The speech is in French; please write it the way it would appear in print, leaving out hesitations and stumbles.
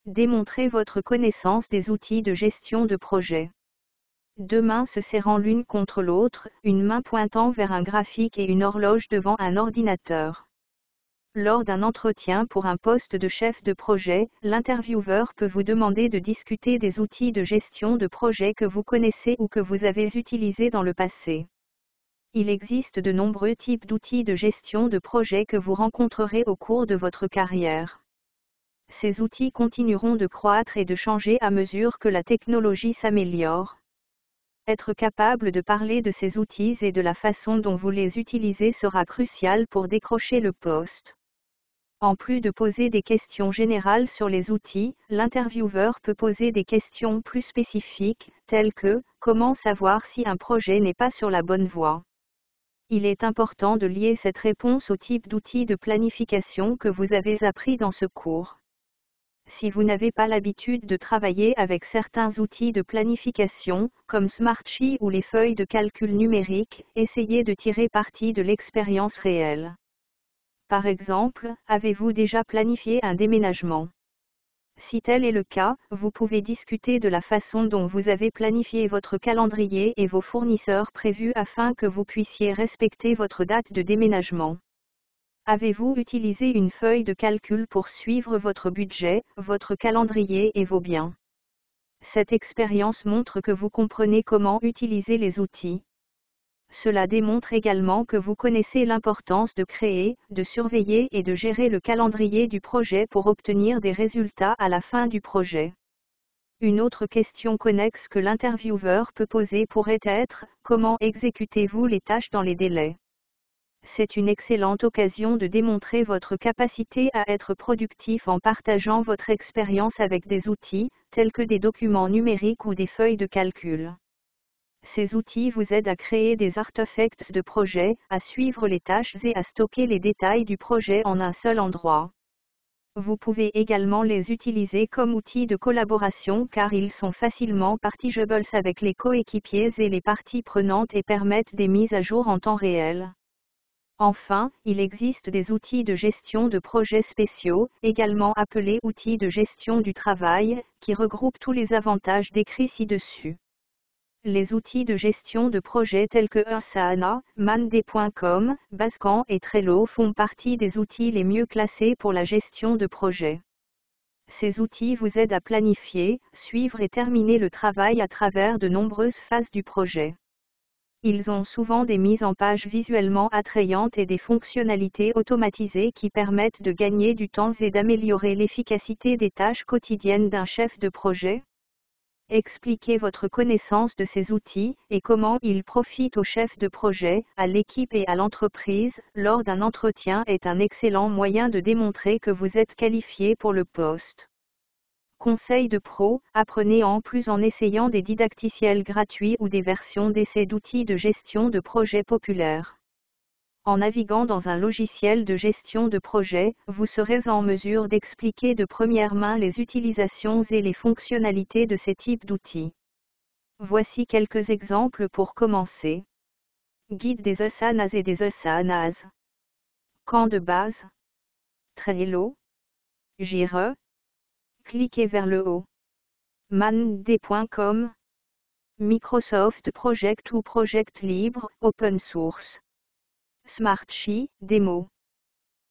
Démontrez votre connaissance des outils de gestion de projet. Deux mains se serrant l'une contre l'autre, une main pointant vers un graphique et une horloge devant un ordinateur. Lors d'un entretien pour un poste de chef de projet, l'intervieweur peut vous demander de discuter des outils de gestion de projet que vous connaissez ou que vous avez utilisés dans le passé. Il existe de nombreux types d'outils de gestion de projet que vous rencontrerez au cours de votre carrière. Ces outils continueront de croître et de changer à mesure que la technologie s'améliore. Être capable de parler de ces outils et de la façon dont vous les utilisez sera crucial pour décrocher le poste. En plus de poser des questions générales sur les outils, l'intervieweur peut poser des questions plus spécifiques, telles que « Comment savoir si un projet n'est pas sur la bonne voie ?» Il est important de lier cette réponse au type d'outils de planification que vous avez appris dans ce cours. Si vous n'avez pas l'habitude de travailler avec certains outils de planification, comme Smartsheet ou les feuilles de calcul numérique, essayez de tirer parti de l'expérience réelle. Par exemple, avez-vous déjà planifié un déménagement? Si tel est le cas, vous pouvez discuter de la façon dont vous avez planifié votre calendrier et vos fournisseurs prévus afin que vous puissiez respecter votre date de déménagement. Avez-vous utilisé une feuille de calcul pour suivre votre budget, votre calendrier et vos biens? Cette expérience montre que vous comprenez comment utiliser les outils. Cela démontre également que vous connaissez l'importance de créer, de surveiller et de gérer le calendrier du projet pour obtenir des résultats à la fin du projet. Une autre question connexe que l'intervieweur peut poser pourrait être « Comment exécutez-vous les tâches dans les délais ?» C'est une excellente occasion de démontrer votre capacité à être productif en partageant votre expérience avec des outils, tels que des documents numériques ou des feuilles de calcul. Ces outils vous aident à créer des artefacts de projet, à suivre les tâches et à stocker les détails du projet en un seul endroit. Vous pouvez également les utiliser comme outils de collaboration car ils sont facilement partageables avec les coéquipiers et les parties prenantes et permettent des mises à jour en temps réel. Enfin, il existe des outils de gestion de projets spéciaux, également appelés outils de gestion du travail, qui regroupent tous les avantages décrits ci-dessus. Les outils de gestion de projet tels que Asana, Monday.com, Basecamp et Trello font partie des outils les mieux classés pour la gestion de projet. Ces outils vous aident à planifier, suivre et terminer le travail à travers de nombreuses phases du projet. Ils ont souvent des mises en page visuellement attrayantes et des fonctionnalités automatisées qui permettent de gagner du temps et d'améliorer l'efficacité des tâches quotidiennes d'un chef de projet. Expliquez votre connaissance de ces outils et comment ils profitent au chef de projet, à l'équipe et à l'entreprise lors d'un entretien est un excellent moyen de démontrer que vous êtes qualifié pour le poste. Conseil de pro, apprenez en plus en essayant des didacticiels gratuits ou des versions d'essai d'outils de gestion de projet populaires. En naviguant dans un logiciel de gestion de projet, vous serez en mesure d'expliquer de première main les utilisations et les fonctionnalités de ces types d'outils. Voici quelques exemples pour commencer. Guide des Asanas et des Asanas. Camp de base. Trello. Jira. Cliquez vers le haut. Monday.com. Microsoft Project ou Project Libre, Open Source. Smartsheet, démo.